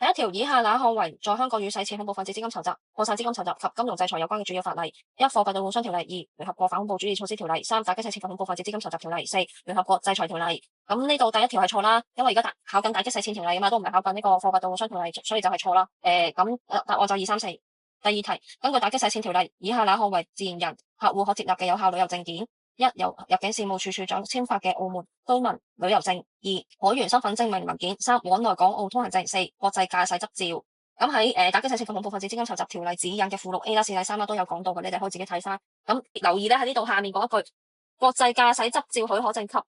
第一條，以下哪項為在香港與洗錢恐怖分子資金籌集、破產資金籌集及金融制裁有關嘅主要法例？一、貨幣兌換商條例；二、聯合國反恐怖主義措施條例；三、打擊洗錢及恐怖分子資金籌集條例；四、聯合國制裁條例。咁呢度第一條係錯啦，因為而家考緊打擊洗錢條例啊嘛，都唔係考緊呢個貨幣兌換商條例，所以就係錯啦。答案就二三四。第二題，根據打擊洗錢條例，以下哪項為自然人客戶可接納嘅有效旅遊證件？一、由入境事務處處長簽發嘅澳門居民旅遊證；二、海員身份證明文件；三、往來港澳通行證；四、國際駕駛執照。咁喺打擊洗錢及恐怖分子資金籌集條例指引嘅附錄 A 啦、4啦、3啦都有講到嘅，你哋可以自己睇翻。咁留意咧喺呢度下面嗰一句，國際駕駛執照許可證及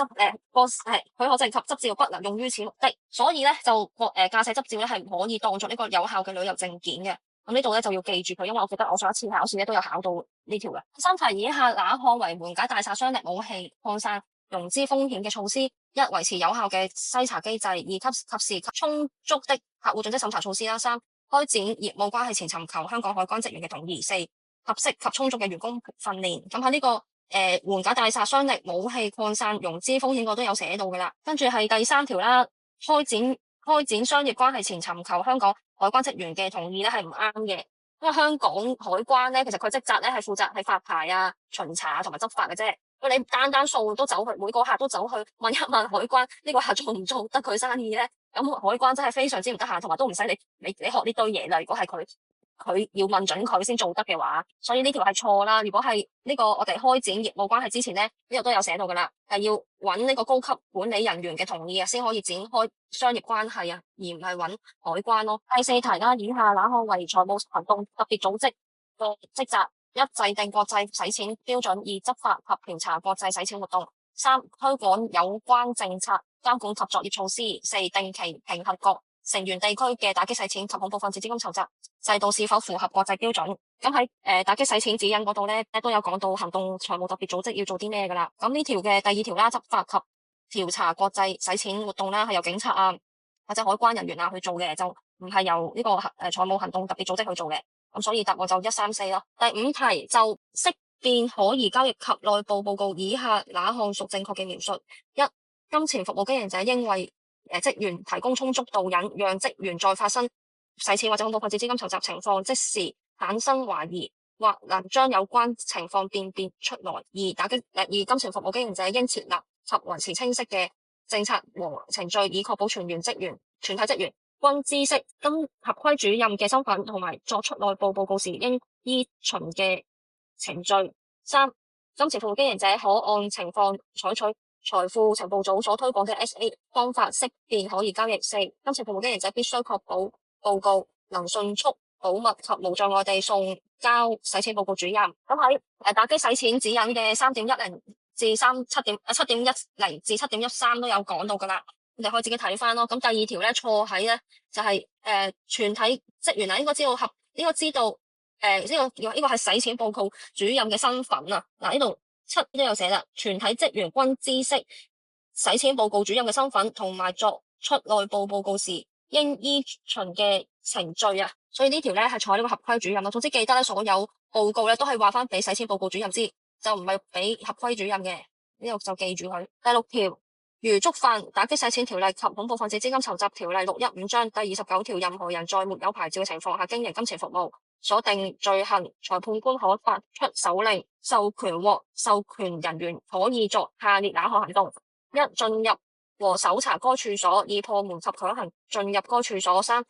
許可證及執照不能用於此目的，所以咧就駕駛執照咧係唔可以當作呢個有效嘅旅遊證件嘅。咁呢度咧就要記住佢，因為我記得我上一次考試咧都有考到呢條嘅。三題，以下哪項為緩解大殺傷力武器擴散融資風險嘅措施？一、維持有效嘅篩查機制；二、及時及充足的客戶盡職審查措施啦；三、開展業務關係前尋求香港海關職員嘅同意；四、合適及充足嘅員工訓練。咁喺呢個緩解大殺傷力武器擴散融資風險我都有寫到噶啦。跟住係第三條啦，開展商業關係前尋求香港海關職員嘅同意咧係唔啱嘅，因為香港海關咧其實佢職責咧係負責係發牌啊、巡查同埋執法嘅啫。你單數都走去，每個客都走去問一問海關呢個客做唔做得佢生意咧？咁海關真係非常之唔得閒，同埋都唔使你學呢堆嘢啦。如果係佢要問准佢先做得嘅話，所以呢條係錯啦。如果係呢個我哋開展業務關係之前咧，呢度都有寫到噶啦，係要揾呢個高級管理人員嘅同意啊，先可以展開商業關係啊，而唔係揾海關咯。第四題啦，以下哪項為財務行動特別組織嘅職責？一、制定國際洗錢標準；二、執法及調查國際洗錢活動；三、推廣有關政策監管及作業措施；四、定期評核各成員地區嘅打擊洗錢及恐怖分子資金籌集制度是否符合國際標準。咁喺打擊洗錢指引嗰度咧都有講到行動財務特別組織要做啲咩噶啦。咁呢條嘅第二條啦，執法及調查國際洗錢活動啦，係由警察啊或者海關人員啊去做嘅，就唔係由呢個財務行動特別組織去做嘅。咁所以答案就一三四咯。第五題，就識別可疑交易及內部報告，以下哪項屬正確嘅描述？一、金錢服務經營者應為職員提供充足導引，讓職員在發生洗錢或者恐怖分子資金籌集情況即時產生懷疑，或能將有關情況辨別出來。二、金錢服務經營者應設立及維持清晰嘅政策和程序，以確保全體職員均知悉金合規主任嘅身份，同埋作出內部報告時應依循嘅程序。三、金錢服務經營者可按情況採取財富情報組所推廣嘅 SA 方法識別可疑交易。四、金錢服務經營者必須確保報告能迅速保密及無障礙地送交洗錢報告主任。咁喺打擊洗錢指引嘅3.10至7.10至7.13都有講到噶啦。你哋可以自己睇翻咯。咁第二條咧錯喺咧就係、全體職員啊，應該知道呢個係洗錢報告主任嘅身份啊。嗱，呢度7都有寫啦，全體職員均知悉洗錢報告主任嘅身份，同埋作出內部報告時應依循嘅程序啊。所以呢條咧係錯呢個合規主任咯。總之記得咧，所有報告咧都係話翻俾洗錢報告主任知，就唔係俾合規主任嘅。呢度就記住佢。第六條，如觸犯打擊洗錢條例及恐怖分子資金籌集條例615章第29條，任何人在沒有牌照嘅情況下經營金錢服務所定罪行，裁判官可發出手令，授權獲授權人員可以作下列哪項行動？一、進入和搜查該處所，以破門及強行進入該處所。三、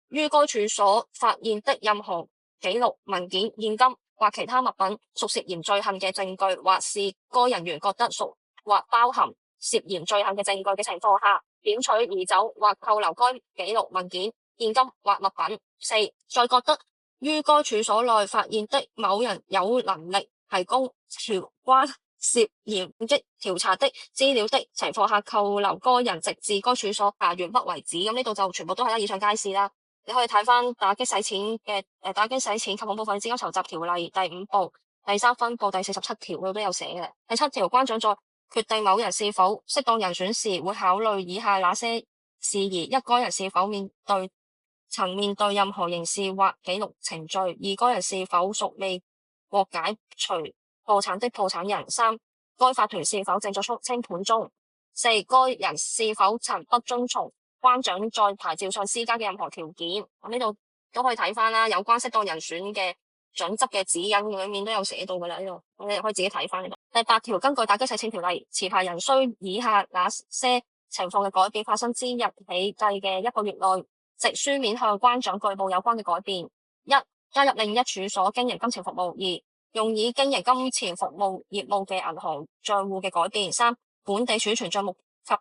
於該處所發現的任何記錄、文件、現金或其他物品屬涉嫌罪行嘅證據，或是該人員覺得屬或包含涉嫌罪行嘅證據嘅情況下，檢取移走或扣留該記錄、文件、現金或物品。四、在覺得於該處所內發現的某人有能力提供調關涉嫌調查的資料的情況下，扣留該人直至該處所查完畢為止。咁呢度就全部都係以上皆是啦。你可以睇翻打擊洗錢及恐怖分子資金籌集條例第5部第3分部第47條嗰度都有寫嘅。第7條，關長在決定某人是否適當人選時，會考慮以下哪些事宜：一、該人是否曾面對任何刑事或紀律程序；二、該人是否屬未獲解除破產的破產人；三、該法團是否正作出清盤中；四、該人是否曾不遵從關長在牌照上施加嘅任何條件。咁呢度都可以睇翻啦，有關適當人選嘅準則嘅指引裏面都有寫到噶啦，呢度咁你可以自己睇翻。第8條，根據打擊洗錢條例，持牌人須以下那些情況嘅改變發生之日起計嘅1個月內，藉書面向關長據報有關嘅改變：一、加入另一處所經營金錢服務；二、用以經營金錢服務業務嘅銀行賬戶嘅改變；三、本地儲存賬目及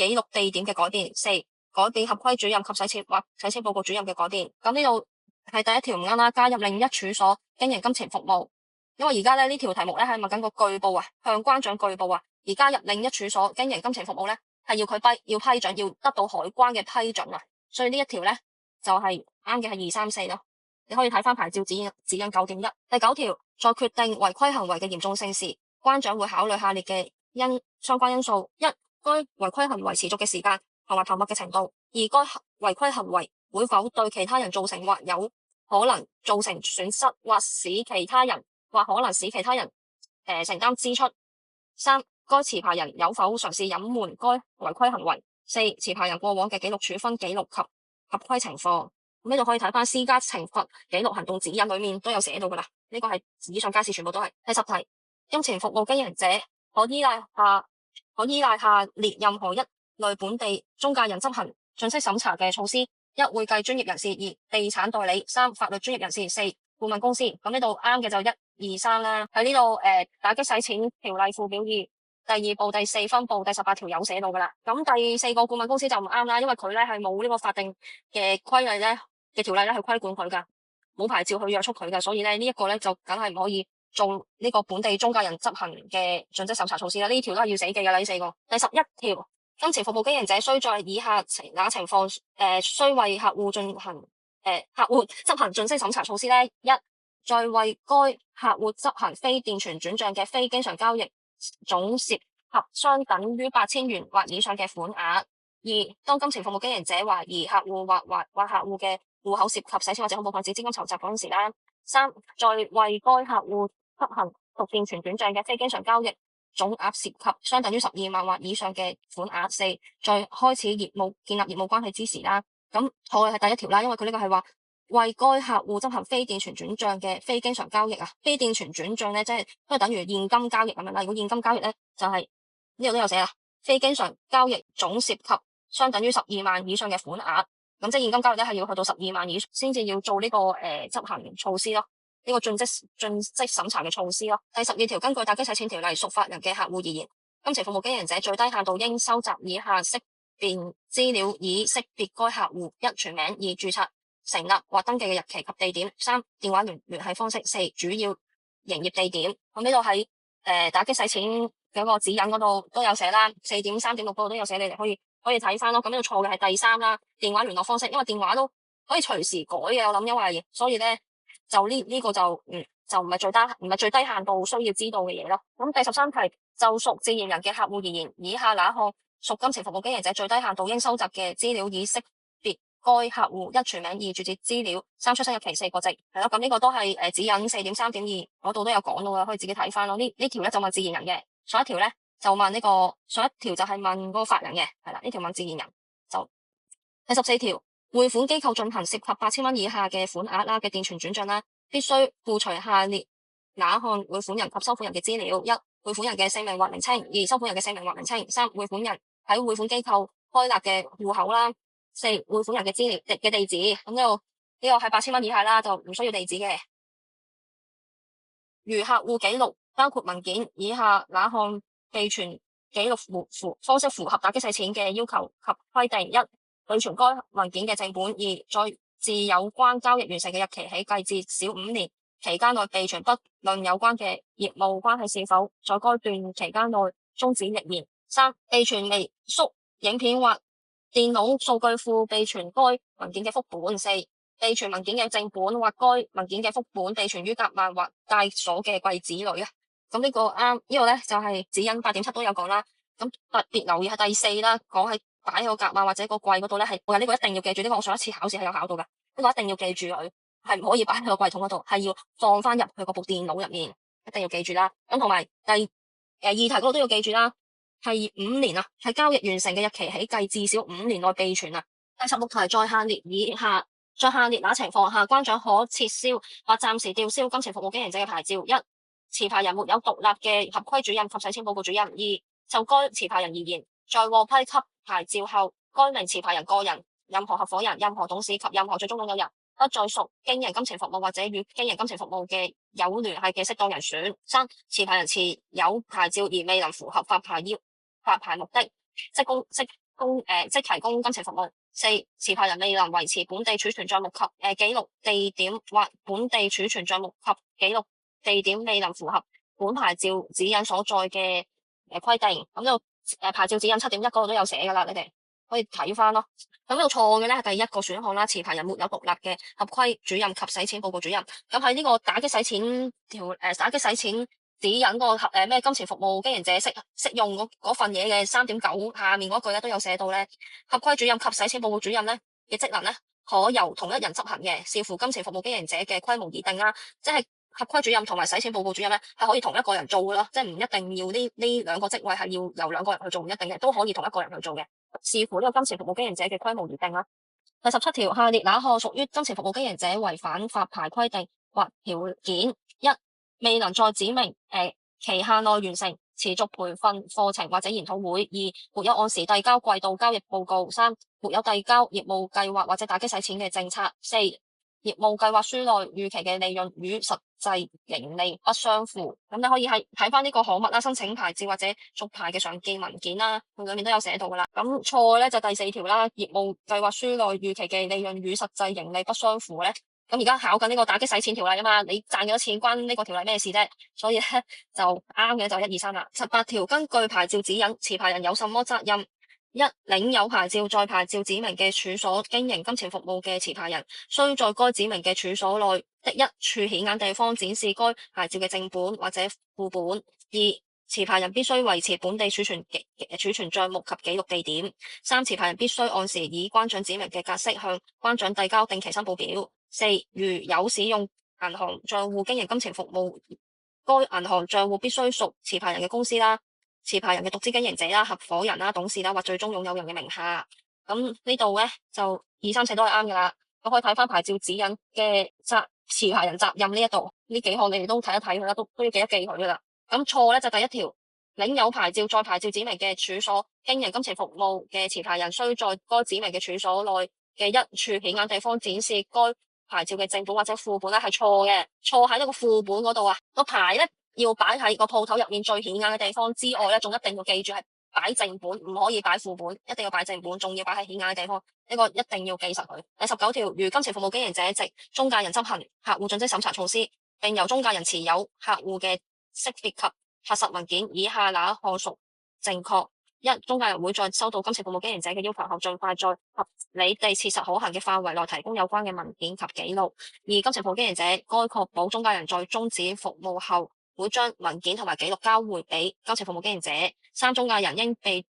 記錄地點嘅改變；四、改變合規主任及洗錢或洗錢報告主任嘅改變。咁呢度係第1條唔啱啦，加入另一處所經營金錢服務。因為而家呢條題目咧係問緊個據報啊，向關長據報啊，而加入另一處所經營金錢服務咧係要批准，要得到海關嘅批准啊，所以呢一條咧就係啱嘅係2、3、4咯。你可以睇翻牌照指引9.1。第9條，在決定違規行為嘅嚴重性時，關長會考慮下列嘅相關因素：一、該違規行為持續嘅時間同埋頻密嘅程度；二、該違規行為會否對其他人造成或有可能造成損失，或可能使其他人承擔支出；三、該持牌人有否嘗試隱瞞該違規行為；四、持牌人過往嘅紀錄處分記錄及合規情況。呢度可以睇翻施加懲罰紀錄行動指引裏面都有寫到噶啦，呢個係以上皆是全部都係。第10題，金錢服務經營者可依賴下列任何一類本地中介人執行盡職審查嘅措施：一、會計專業人士；二、地產代理；三、法律專業人士；四、顧問公司。咁呢度啱嘅就1、2、3啦。喺呢度打擊洗錢條例附表2第2部第4分部第18條有寫到噶啦。咁第4個顧問公司就唔啱啦，因為佢咧係冇呢個法定嘅規例咧嘅條例咧去規管佢噶，冇牌照去約束佢噶，所以咧呢一個咧就梗係唔可以做呢個本地中介人執行嘅盡職審查措施啦。呢條都係要死記噶啦，呢4個。第11條，金錢服務經營者須在以下那情況須為客戶執行盡職審查措施咧：一、在為該客戶執行非電存轉賬嘅非經常交易總涉及相等於8000元或以上嘅款額；二、當金錢服務經營者懷疑客戶或客戶嘅戶口涉及洗錢或者恐怖分子資金籌集嗰陣時啦；三、在為該客戶執行屬電存轉賬嘅非經常交易總額涉及相等於12萬或以上嘅款額；四、在開始建立業務關係之時啦。咁錯嘅係第一條啦，因為佢呢個係話為該客戶執行非電存轉賬嘅非經常交易啊，非電存轉賬咧即係都係等於現金交易咁樣啦。如果現金交易咧就係呢度都有寫啦，非經常交易總涉及相等於12萬以上嘅款額，咁即係現金交易咧係要去到12萬以上先至要做呢個執行措施咯，呢個盡職審查嘅措施咯。第12條，根據打擊洗錢條例，屬法人嘅客戶而言，金錢服務經營者最低限度應收集以下識別資料，以識別該客戶：一、全名；二、註冊成立或登記嘅日期及地點；三、電話聯繫方式；四、主要營業地點。咁呢度喺打擊洗錢嗰個指引嗰度都有寫啦，4.3.6嗰度都有寫，你哋可以睇翻咯。咁呢度錯嘅係第三啦，電話聯絡方式，因為電話都可以隨時改嘅，我諗因為所以咧就呢個就唔係最低限度需要知道嘅嘢咯。咁第13題，就屬自然人嘅客戶而言，以下哪項屬金錢服務經營者最低限度應收集嘅資料，以識別該客戶：一、全名；二、註冊資料；三、出生日期；四、國籍。係咯，咁呢個都係指引4.3.2嗰度都有講到嘅，可以自己睇翻咯。呢條咧就問自然人嘅，上一條咧就問上一條就係問嗰個法人嘅，係啦，呢條問自然人。就第14條，匯款機構進行涉及8000蚊以下嘅款額啦嘅電存轉賬啦，必須附隨下列哪項匯款人及收款人嘅資料：一、匯款人嘅姓名或名稱；二、收款人嘅姓名或名稱；三、匯款人喺匯款機構開立嘅戶口啦；四、匯款人嘅資料嘅地址。咁呢個係8000蚊以下啦，就唔需要地址嘅。如客戶記錄包括文件，以下哪項備存記錄方式符合打擊洗錢嘅要求及規定：一、備存該文件嘅正本；二、在自有關交易完成嘅日期起計至少5年期間內備存，不論有關嘅業務關係是否在該段期間內終止亦然；三、備存微縮影片或電腦數據庫備存該文件嘅副本；四、備存文件嘅正本或該文件嘅副本備存於夾萬或帶鎖嘅櫃子裏啊。咁呢個啱，呢個咧就係指引8.7都有講啦。咁特別留意係第4啦，講係擺喺個夾萬或者個櫃嗰度咧，係呢個一定要記住，呢個我上一次考試係有考到噶，呢個一定要記住佢，係唔可以擺喺個櫃桶嗰度，係要放翻入去嗰部電腦入面，一定要記住啦。咁同埋2題嗰度都要記住啦。係5年啊，係交易完成嘅日期起計至少5年內備存啊。第16題在下列那情況下，關長可撤銷或暫時吊銷金錢服務經營者嘅牌照？一、持牌人沒有獨立嘅合規主任及洗錢報告主任；二、就該持牌人而言，在獲批給牌照後，該名持牌人個人、任何合夥人、任何董事及任何最終擁有人，不再屬經營金錢服務或者與經營金錢服務嘅有聯繫嘅適當人選。三、持牌人持有牌照而未能符合發牌目的，即提供金錢服務。四、持牌人未能維持本地儲存帳目及記錄地點，或本地儲存帳目及記錄地點未能符合本牌照指引所在嘅規定。咁呢度牌照指引7.1嗰度都有寫噶啦，你哋可以睇翻咯。咁呢度錯嘅咧係第一個選項啦，持牌人沒有獨立嘅合規主任及洗錢報告主任。咁喺呢個打擊洗錢指引嗰個咩金錢服務經營者適用嗰份嘢嘅3.9下面嗰句咧都有寫到咧，合規主任及洗錢報告主任咧嘅職能咧可由同一人執行嘅，視乎金錢服務經營者嘅規模而定啦。即係合規主任同埋洗錢報告主任咧係可以同一個人做嘅咯，即係唔一定要呢兩個職位係要由兩個人去做，唔一定嘅，都可以同一個人去做嘅，視乎呢個金錢服務經營者嘅規模而定啦。第17條，下列哪項屬於金錢服務經營者違反發牌規定或條件？一、未能在指明期限內完成持續培訓課程或者研討會；二、沒有按時遞交季度交易報告；三、沒有遞交業務計劃或者打擊洗錢嘅政策；四、業務計劃書內預期嘅利潤與實際盈利不相符。咁你可以係睇翻呢個項目啦，申請牌照或者續牌嘅常見文件啦，佢裏面都有寫到噶啦。咁錯咧就第4條啦，業務計劃書內預期嘅利潤與實際盈利不相符咧。咁而家考緊呢個打擊洗錢條例啊嘛，你賺幾多錢關呢個條例咩事啫？所以咧就啱嘅就1、2、3啦。18條，根據牌照指引，持牌人有什麼責任？一、領有牌照在牌照指明嘅處所經營金錢服務嘅持牌人，須在該指明嘅處所內的一處顯眼地方展示該牌照嘅正本或者副本。二、持牌人必須維持本地儲存帳目及記錄地點。三、持牌人必須按時以關長指明嘅格式向關長遞交定期申報表。四、如有使用銀行帳戶經營金錢服務，該銀行帳戶必須屬持牌人嘅公司啦、持牌人嘅獨資經營者啦、合夥人啦、董事啦或最終擁有人嘅名下。咁呢度咧就2、3、4都係啱噶啦。咁可以睇翻牌照指引嘅持牌人責任呢一度，呢幾項你哋都睇一睇佢啦，都要記一記佢噶啦。咁錯咧就第1條，領有牌照在牌照指明嘅處所經營金錢服務嘅持牌人，須在該指明嘅處所內嘅一處顯眼地方展示該牌照嘅正本或者副本咧係錯嘅，錯喺呢個副本嗰度啊。個牌咧要擺喺個鋪頭入面最顯眼嘅地方之外咧，仲一定要記住係擺正本，唔可以擺副本，一定要擺正本，仲要擺喺顯眼嘅地方，呢個一定要記實佢。第19條，如金錢服務經營者藉中介人執行客戶盡職審查措施，並由中介人持有客戶嘅識別及核實文件，以下哪項屬正確？一、中介人會在收到金錢服務經營者嘅要求後，盡快在合理地切實可行嘅範圍內提供有關嘅文件及記錄。二、金錢服務經營者該確保中介人在終止服務後會將文件同埋記錄交回俾金錢服務經營者。三、中介人應備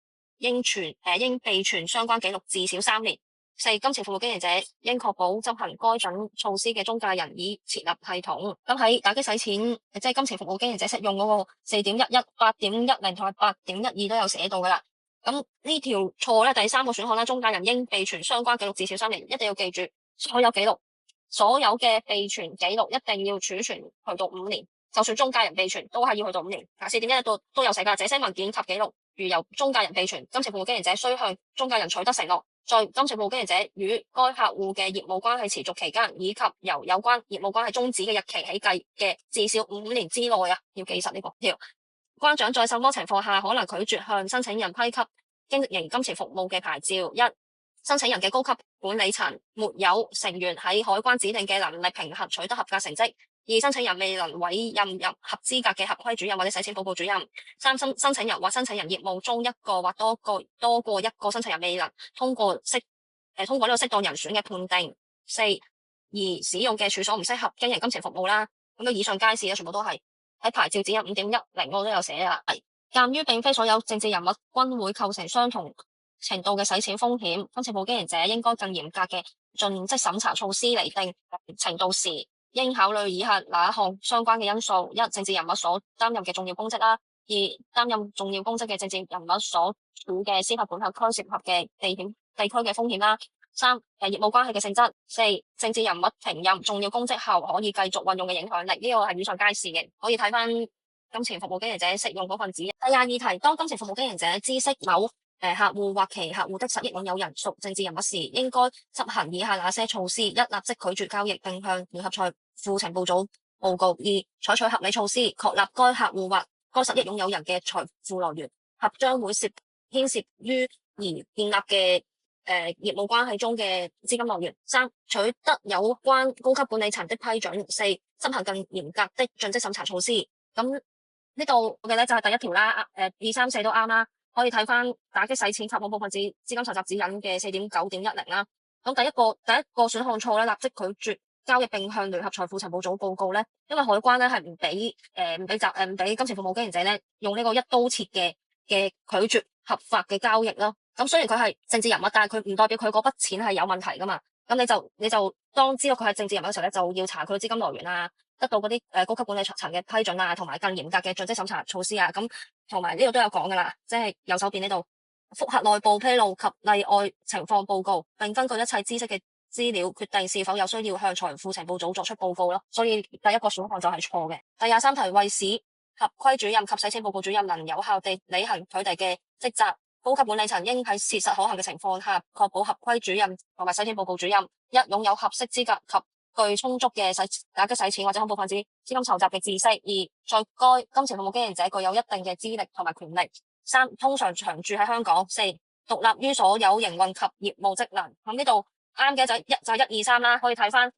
存相關記錄至少3年。四、金錢服務經營者應確保執行該等措施嘅中介人已設立系統。咁喺打擊洗錢，即係金錢服務經營者適用嗰個4.11、8.10同埋8.12都有寫到噶啦。咁呢條錯咧，第3個選項啦，中介人應備存相關記錄至少3年，一定要記住所有記錄，所有嘅備存記錄一定要儲存去到5年，就算中介人備存都係要去到5年。4.1度都有寫噶，這些文件及記錄如由中介人備存，金錢服務經營者須向中介人取得承諾，在金錢服務經營者與該客戶嘅業務關係持續期間，以及由有關業務關係終止嘅日期起計嘅至少5年之內啊，要記實呢個條。關長在什麼情況下可能拒絕向申請人批給經營金錢服務嘅牌照？一、申請人嘅高級管理層沒有成員喺海關指定嘅能力評核取得合格成績；二、申請人未能委任合資格嘅合規主任或者洗錢報告主任；三、申請人或申請人業務中一個或多過一個申請人未能通過呢個適當人選嘅判定；四、而使用嘅處所唔適合經營金錢服務啦。咁以上皆是咧，全部都係喺牌照指引5.10嗰度都有寫啦。鑒於並非所有政治人物均會構成相同程度嘅洗錢風險，金錢服務經營者應該更嚴格嘅盡職審查措施嚟定程度時，應考慮以下哪一項相關嘅因素：一、政治人物所擔任嘅重要公職啦；二、擔任重要公職嘅政治人物所處嘅司法管轄區涉及嘅地區嘅風險啦。三、業務關係嘅性質。四、政治人物停任重要公職後可以繼續運用嘅影響力，呢個係以上皆是嘅，可以睇翻金錢服務經營者適用嗰份指引。第22題，當金錢服務經營者知悉某客戶或其客戶的實益擁有人屬政治人物時，應該執行以下哪些措施：一、立即拒絕交易並向聯合財富情報組報告；二、採取合理措施，確立該客戶或該實益擁有人嘅財富來源及將會牽涉於而建立嘅業務關係中嘅資金來源；三、取得有關高級管理層的批准；四、執行更嚴格的盡職審查措施。咁呢度嘅咧就係第一條啦，2、3、4都啱啦，可以睇翻打擊洗錢及恐怖分子資金籌集指引嘅4.9.10啦。咁第一個選項錯咧，立即拒絕交易並向聯合財富情報組報告咧，因為海關咧係唔俾金錢服務經營者咧用呢個一刀切嘅拒絕合法嘅交易咯。咁雖然佢係政治人物，但係佢唔代表佢嗰筆錢係有問題噶嘛。咁你就當知道佢係政治人物嘅時候咧，就要查佢資金來源啊，得到嗰啲高級管理層嘅批准啊，同埋更嚴格嘅盡職審查措施啊。咁同埋呢度都有講噶啦，即係右手邊呢度複核內部披露及例外情況報告，並根據一切知識嘅資料決定是否有需要向財富情報組作出報告咯。所以第一個選項就係錯嘅。第23題，為使合規主任及洗錢報告主任能有效地履行佢哋嘅職責，高級管理層應喺切實可行嘅情況下，確保合規主任同埋洗錢報告主任：一、擁有合適資格及具充足嘅打擊洗錢或者恐怖分子資金籌集嘅知識；二、在該金錢服務經營者具有一定嘅資歷同埋權力；三、通常長駐喺香港；四、獨立於所有營運及業務職能。咁呢度啱嘅就係1、2、3啦，可以睇翻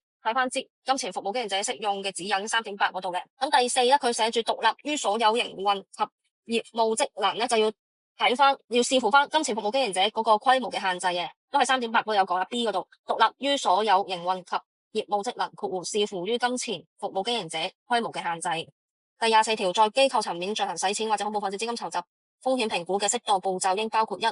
金錢服務經營者適用嘅指引3.8嗰度嘅。咁第四咧，佢寫住獨立於所有營運及業務職能咧，就要視乎翻金錢服務經營者嗰個規模嘅限制嘅，都係3.8嗰度有講啦。B 嗰度獨立於所有營運及業務職能，視乎於金錢服務經營者規模嘅限制。第24條，在機構層面進行洗錢或者恐怖分子資金籌集風險評估嘅適當步驟，應包括：一、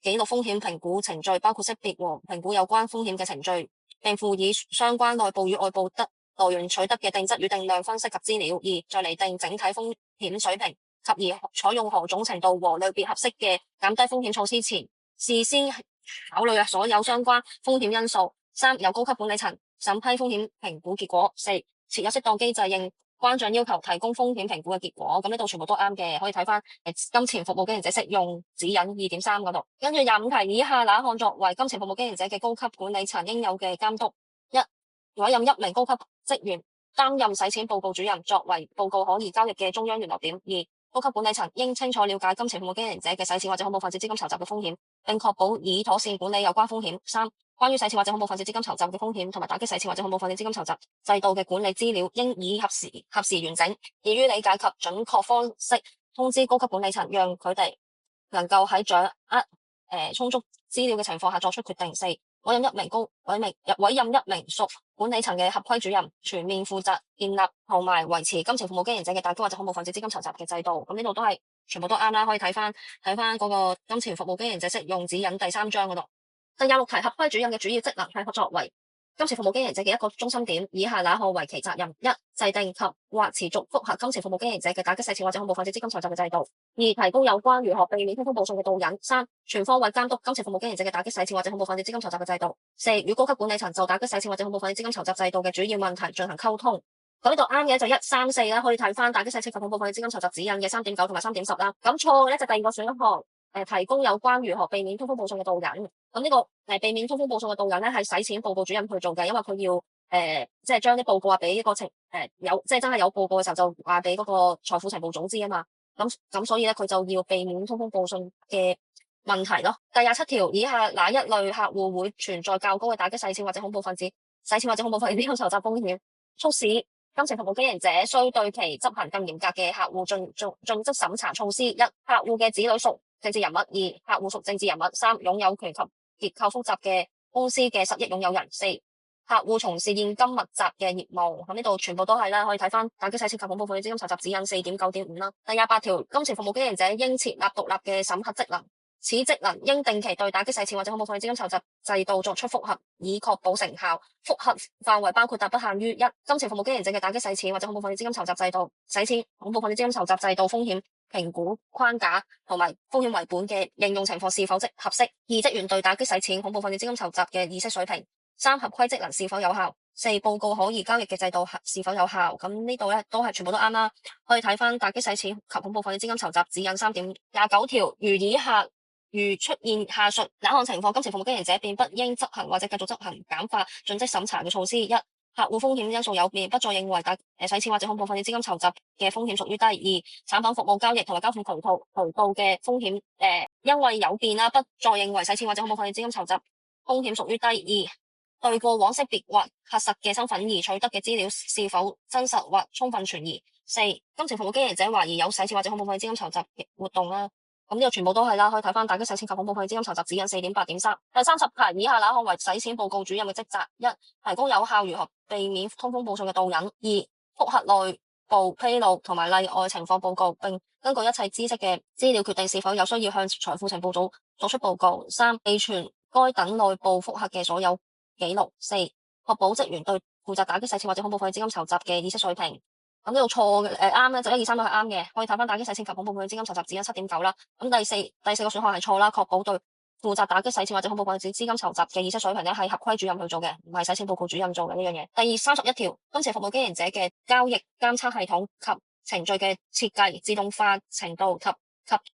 記錄風險評估程序，包括識別和評估有關風險嘅程序，並附以相關內部與外部來源取得嘅定質與定量分析及資料；二、在釐定整體風險水平及而採用何種程度和類別合適嘅減低風險措施前，事先考慮所有相關風險因素；三、由高級管理層審批風險評估結果；四、設有適當機制應關賬要求提供風險評估嘅結果。咁呢度全部都啱嘅，可以睇翻金錢服務經營者適用指引2.3嗰度。跟住25題，以下哪項作為金錢服務經營者嘅高級管理層應有嘅監督？一、委任1名高級職員擔任洗錢報告主任，作為報告可疑交易嘅中央聯絡點；二、高級管理層應清楚了解金錢服務經營者嘅洗錢或者恐怖分子資金籌集嘅風險，並確保以妥善管理有關風險。三、關於洗錢或者恐怖分子資金籌集嘅風險同埋打擊洗錢或者恐怖分子資金籌集制度嘅管理資料，應以合時完整、易於理解及準確方式通知高級管理層，讓佢哋能夠喺掌握充足資料嘅情況下作出決定。四、委任一名屬管理層嘅合規主任，全面負責建立同埋維持金錢服務經營者嘅打擊或者恐怖分子資金籌集嘅制度。咁呢度全部都啱啦，可以睇翻嗰個金錢服務經營者適用指引第3章嗰度。第26題，合規主任嘅主要職能係作為金錢服務經營者嘅一個中心點，以下哪項為其責任？一、制定及或持續複核金錢服務經營者嘅打擊洗錢或者恐怖分子資金籌集嘅制度；二、提供有關如何避免通風報信嘅導引；三、全方位監督金錢服務經營者嘅打擊洗錢或者恐怖分子資金籌集嘅制度；四、與高級管理層就打擊洗錢或者恐怖分子資金籌集制度嘅主要問題進行溝通。咁呢度啱嘅就1、3、4啦，可以睇翻打擊洗錢及恐怖分子資金籌集指引嘅3.9同埋3.10啦。咁錯嘅咧就第二個選項。提供有關如何避免通風報信嘅導引。咁呢個避免通風報信嘅導引咧係洗錢報告主任去做嘅，因為佢要即係將啲報告話俾一個即係真係有報告嘅時候就話俾嗰個財富情報組知啊嘛。咁所以咧佢就要避免通風報信嘅問題咯。第27條，以下哪一類客戶會存在較高嘅打擊洗錢或者恐怖分子資金籌集風險，促使金錢服務經營者需對其執行更嚴格嘅客戶盡職審查措施。一、客戶嘅子女屬政治人物；二、客戶屬政治人物；三、擁有權及結構複雜嘅公司嘅實益擁有人；四、客戶從事現金密集嘅業務。咁呢度全部都係啦，可以睇翻打擊洗錢及恐怖分子資金籌集指引4.9.5啦。第28條，金錢服務經營者應設立獨立嘅審核職能，此職能應定期對打擊洗錢或者恐怖分子資金籌集制度作出複核，以確保成效。複核範圍包括但不限於：一、金錢服務經營者嘅打擊洗錢或者恐怖分子資金籌集制度、洗錢恐怖分子資金籌集制度風險評估框架同埋風險為本嘅應用情況是否合適。二、職員對打擊洗錢、恐怖分子資金籌集嘅意識水平。三、合規職能是否有效。四、報告可疑交易嘅制度是否有效。咁呢度咧都係全部都啱啦。可以睇翻打擊洗錢及恐怖分子資金籌集指引3.29條，如出現下述哪項情況，金錢服務經營者便不應執行或者繼續執行簡化盡職審查嘅措施。一、客戶風險因素有變，不再認為洗錢或者恐怖分子資金籌集嘅風險屬於低。二、產品服務交易同埋交付渠道嘅風險因為有變啦，不再認為洗錢或者恐怖分子資金籌集風險屬於低。二、對過往識別或核實嘅身份而取得嘅資料是否真實或充分存疑。四、金錢服務經營者懷疑有洗錢或者恐怖分子資金籌集嘅活動啦。咁呢個全部都係啦，可以睇翻打擊洗錢及恐怖分子資金籌集指引4.8.3。第30題，以下哪項為洗錢報告主任嘅職責？一、提供有效如何避免通風報信嘅導引。二、複核內部披露同埋例外情況報告，並根據一切知識嘅資料決定是否有需要向財富情報組作出報告。三、備存該等內部複核嘅所有記錄。四、確保職員對負責打擊洗錢或者恐怖分子資金籌集嘅意識水平。咁呢度錯嘅，啱咧就1、2、3都係啱嘅，可以睇翻打擊洗錢及恐怖分子資金籌集指引7.9啦。咁第四個選項係錯啦，確保對負責打擊洗錢或者恐怖分子資金籌集嘅意識水平咧係合規主任去做嘅，唔係洗錢報告主任做嘅呢樣嘢。第31條，金錢服務經營者嘅交易監測系統及程序嘅設計、自動化程度及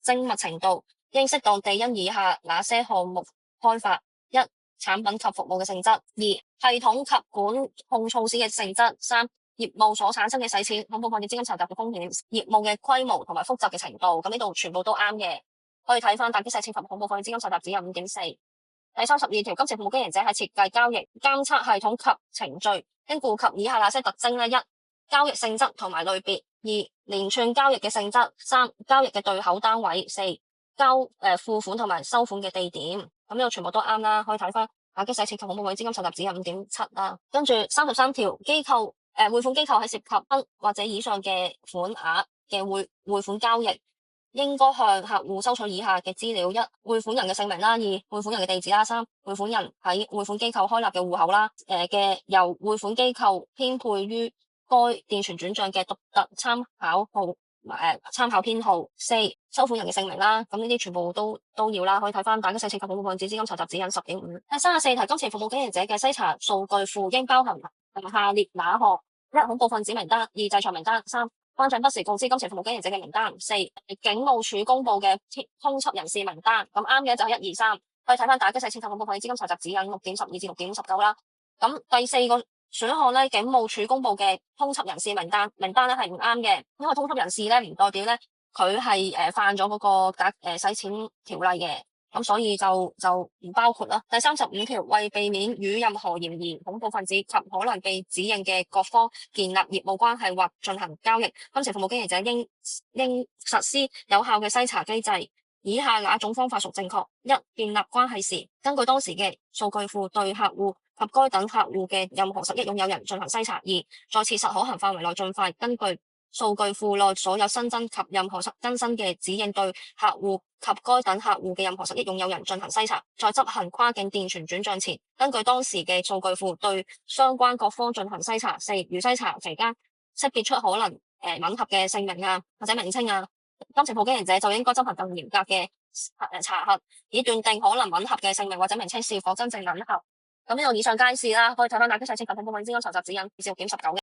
精密程度，應適當地因以下哪些項目開發？一、產品及服務嘅性質。二、系統及管控措施嘅性質。三、業務所產生嘅洗錢、恐怖分子資金籌集嘅風險、業務嘅規模同埋複雜嘅程度。咁呢度全部都啱嘅，可以睇翻打擊洗錢及恐怖分子資金籌集指引5.4。第32條，金錢服務經營者喺設計交易監測系統及程序，應顧及以下哪些特徵呢？一、交易性質同埋類別。二、連串交易嘅性質。三、交易嘅對口單位。四、付款同埋收款嘅地點。咁呢度全部都啱啦，可以睇翻打擊洗錢及恐怖分子資金籌集指引5.7啦。跟住33條，匯款機構喺涉及1或者以上嘅款額嘅匯款交易，應該向客戶收取以下嘅資料：一、匯款人嘅姓名啦；二、匯款人嘅地址啦；三、匯款人喺匯款機構開立嘅戶口啦。由匯款機構編配於該電傳轉賬嘅獨特參考編號。四、收款人嘅姓名啦。咁呢啲全部都要啦，可以睇翻打擊洗錢及恐怖分子資金籌集指引10.5。第34題，金錢服務經營者嘅篩查數據庫應包含下列哪項？一、恐怖分子名單。二、制裁名單。三、關長不時告知金錢服務經營者嘅名單。四、警務處公布嘅通緝人士名單。咁啱嘅就係1、2、3，可以睇翻打擊洗錢及恐怖分子資金籌集指引6.12至6.19啦。咁第四個選項咧，警務處公布嘅通緝人士名單咧係唔啱嘅，因為通緝人士咧唔代表咧佢係犯咗嗰個洗錢條例嘅。咁所以就唔包括啦。第35條，為避免與任何嫌疑恐怖分子及可能被指認嘅各方建立業務關係或進行交易，金錢服務經營者應實施有效嘅篩查機制。以下哪種方法屬正確？一、建立關係時，根據當時嘅數據庫對客戶及該等客戶嘅任何實益擁有人進行篩查。二、在切實可行範圍內盡快根據數據庫內所有新增及任何更新嘅指引對客戶及該等客戶嘅任何實益擁有人進行篩查，在執行跨境電傳轉賬前，根據當時嘅數據庫對相關各方進行篩查。四、如篩查期間識別出可能吻合嘅姓名啊或者名稱啊，金錢服務經營者就應該執行更嚴格嘅查核，以斷定可能吻合嘅姓名或者名稱是否真正吻合。咁呢度以上皆是啦，可以睇翻打擊洗錢及恐怖分子資金籌集指引至6.19嘅。